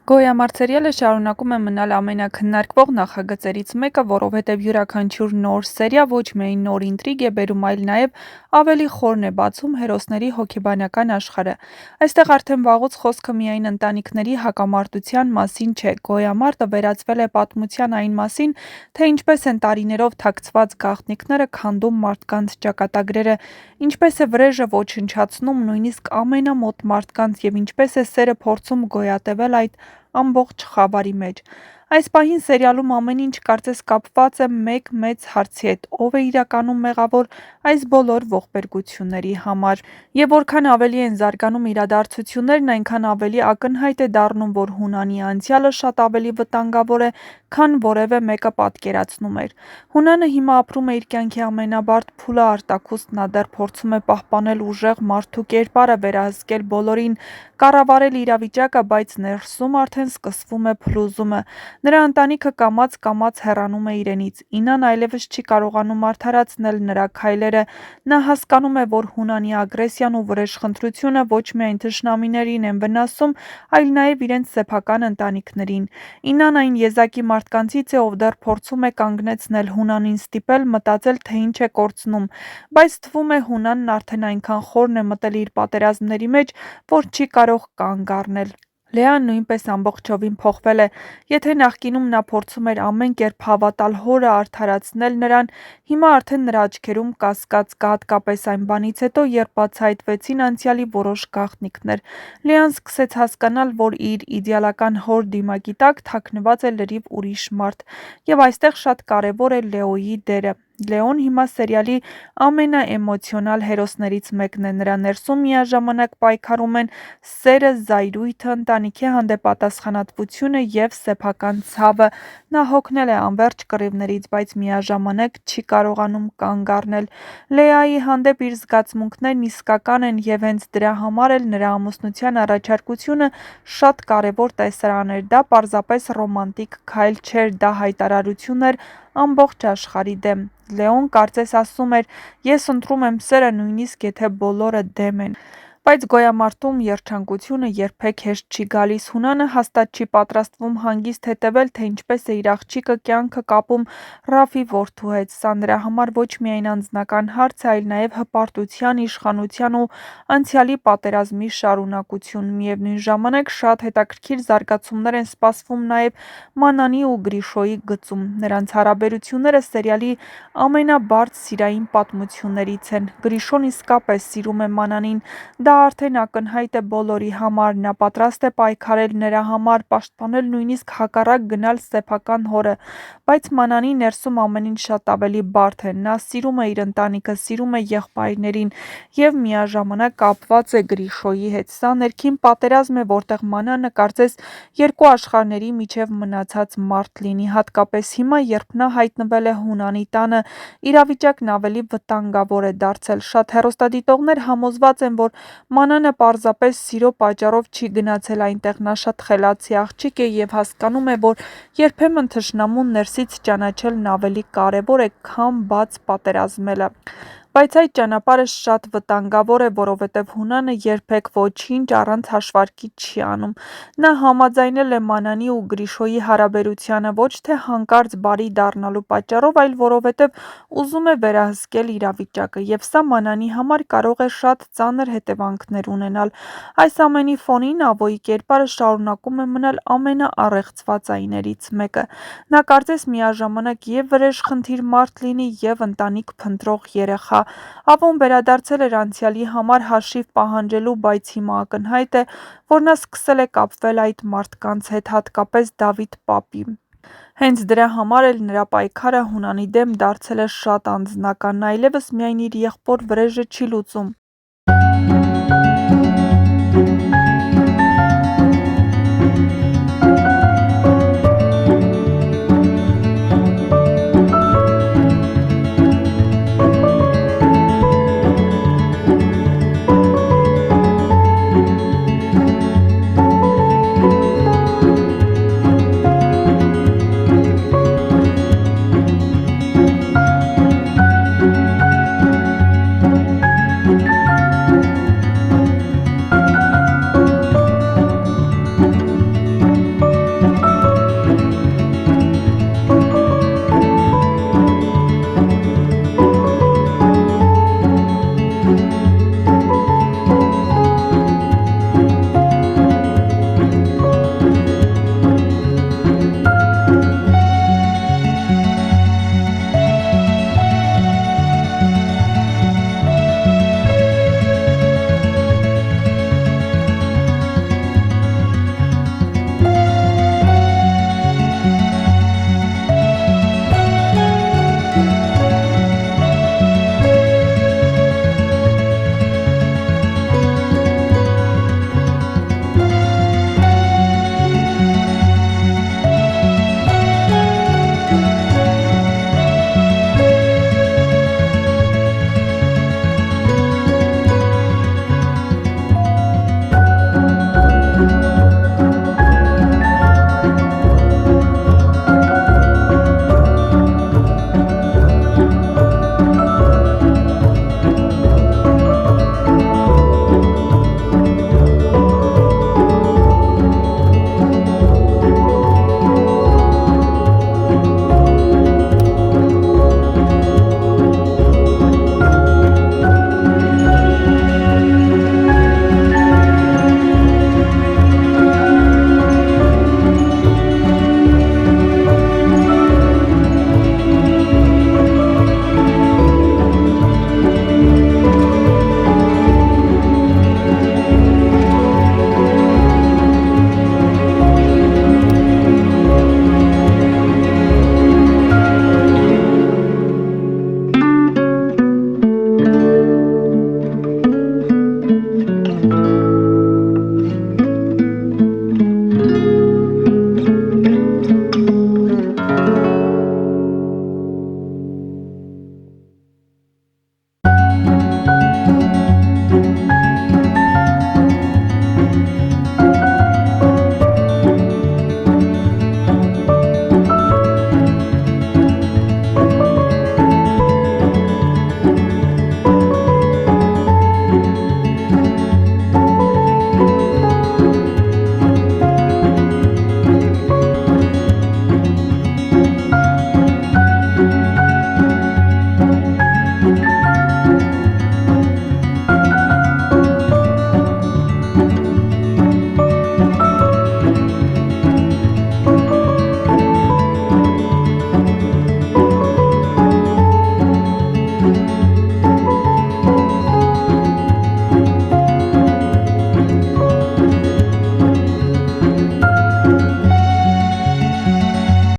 Գոյամարտ սերիալը շարունակում է մնալ ամենաքննարկվող նախագծերից մեկը, որովհետև յուրաքանչյուր նոր սերիա ոչ միայն նոր ինտրիգ է բերում, այլ նաև ավելի խորն է բացում հերոսների հոգեբանական աշխարհը։ Այստեղ արդեն վաղուց խոսքը միայն ընտանիքների հակամարտության մասին չէ, Գոյամարտը վերածվել է պատմության այն մասին, թե ինչպես են տարիներով թաքցված գաղտնիքները քանդում մարդկանց ճակատագրերը, ինչպես է վրեժը ոչնչացնում նույնիսկ ամենամոտ մարդկանց և ինչպես է սերը փորձում գոյատևել այդ ամբողջ խավարի մեջ։ Այս պահին սերիալում ամեն ինչ կարծես կապված է մեկ մեծ հարցի հետ՝ ով է իրականում մեղավոր այս բոլոր ողբերգությունների համար։ Եվ որքան ավելի են զարգանում իրադարձություններն, այնքան ավելի ակնհայտ է դառնում, որ Հունանի անցյալը շատ ավելի վտանգավոր է, քան որևէ մեկը պատկերացնում էր։ Հունանը հիմա ապրում է իր կյանքի ամենաբարդ փուլը արտաքուստ, նա դեռ փորձում է պահպանել ուժեղ մարդու կերպարը, վերահսկել բոլորին, կառավարել իրավիճակը, բայց ներսում արդեն սկսվում է փլուզումը։ Նրա ընտանիքը կամաց-կամաց հեռանում է իրենից։ Ինան այլևս չի կարողանում արդարացնել նրա քայլերը։ Նա հասկանում է, որ Հունանի ագրեսիան ու վրեժխնդրությունը ոչ միայն թշնամիներին են վնասում, այլ նաև իրենց սեփական ընտանիքներին։ Ինան այն եզակի մարդկանցից է, ով դեռ փորձում է կանգնեցնել Հունանին ստիպել մտածել, թե ինչ է կորցնում, բայց թվում է Հունանն արդեն այնքան խորն է մտել իր պատերազմների մեջ, որ չի կարող կանգ առնել։ Լեան նույնպես ամբողջովին փոխվել է։ Եթե նախկինում նա փորձում էր ամեն կերպ հավատալ հորը, արդարացնել նրան, հիմա արդեն նրա աչքերում կասկած կա, հատկապես այն բանից հետո, երբ բացահայտվեցին անցյալի որոշ գաղտնիքներ։ Լեան սկսեց հասկանալ, որ իր իդեալական հոր դիմակի տակ թաքնված է լրիվ ուրիշ մարդ։ Եվ այստեղ շատ կարևոր է Լեոյի դերը։ Լեոն հիմա սերիալի ամենաէմոցիոնալ հերոսներից մեկն է։ Նրա ներսում միաժամանակ պայքարում են սերը, զայրույթը, ընտանիքի հանդեպ պատասխանատվությունը և սեփական ցավը։ Նա հոգնել է անվերջ կռիվներից, բայց միաժամանակ չի կարողանում կանգ առնել։ Լեայի հանդեպ իր զգացմունքներն իսկական են և հենց դրա համար էլ նրա ամուսնության առաջարկությունը շատ կարևոր տեսարան էր։ Դա պարզապես ռոմանտիկ քայլ չէր, դա հայտարարություն էր ամբողջ աշխարհի դեմ։ Լեոն կարծես ասում էր. «Ես ընտրում եմ սերը, նույնիսկ եթե բոլորը դեմ են»։ Բայց Գոյամարտում երջանկությունը երբեք հեշտ չի գալիս։ Հունանը հաստատ չի պատրաստվում հանգիստ հետևել, թե ինչպես է իր աղջիկը կյանքը կապում Ռաֆի որդու հետ։ Սա նրա համար ոչ միայն անձնական հարց է, այլ նաև հպարտության, իշխանության ու անցյալի պատերազմի շարունակություն։ Միևնույն ժամանակ շատ հետաքրքիր զարգացումներ են սպասվում նաև Մանանի ու Գրիշոյի գծում։ Նրանց հարաբերությունները սերիալի ամենաբարդ սիրային պատմություններից են։ Գրիշոն իսկապես սիրում է Մանանին, դա արդեն ակնհայտ է բոլորի համար։ Նա պատրաստ է պայքարել նրա համար, պաշտպանել, նույնիսկ հակառակ գնալ սեփական հորը։ Բայց Մանանի ներսում ամեն ինչ շատ ավելի բարդ է։ Նա սիրում է իր ընտանիքը, սիրում է եղբայրներին և միաժամանակ կապված է Գրիշոյի հետ։ Սա ներքին պատերազմ է, որտեղ Մանանը կարծես երկու աշխարհների միջև մնացած մարդ լինի, հատկապես հիմա, երբ նա հայտնվել է Հունանի տանը, իրավիճակն ավելի վտանգավոր է դարձել։ Շատ հեռուստադիտողներ համոզված են, որ Մանանը պարզապես սիրո պատճառով չի գնացել այնտեղ, նա շատ խելացի աղջիկ է և հասկանում է, որ երբեմն թշնամուն ներսից ճանաչելն ավելի կարևոր է, քան բաց պատերազմելը։ Բայց այդ ճանապարհը շատ վտանգավոր է, որովհետև Հունանը երբեք ոչինչ առանց հաշվարկի չի անում։ Նա համաձայնել է Մանանի ու Գրիշոյի հարաբերությանը ոչ թե հանկարծ բարի դառնալու պատճառով, այլ որովհետև ուզում է վերահսկել իրավիճակը, և սա Մանանի համար կարող է շատ ծանր հետևանքներ ունենալ։ Այս ամենի ֆոնին Ավոյի կերպարը շարունակում է մնալ ամենաառեղծվածայիններից մեկը։ Նա կարծես միաժամանակ և վրեժխնդիր մարդ լինի, և ընտանիք փնտրող երեխա։ Ավոն վերադարձել էր անցյալի համար հաշիվ պահանջելու, բայց հիմա ակնհայտ է, որ նա սկսել է կապվել այդ մարդկանց հետ, հատկապես Դավիթ պապի։ Հենց դրա համար էլ նրա պայքարը Հունանի դեմ դարձել է շատ անձնական։ Նա այլևս միայն իր եղբոր վրեժը չի լուծում,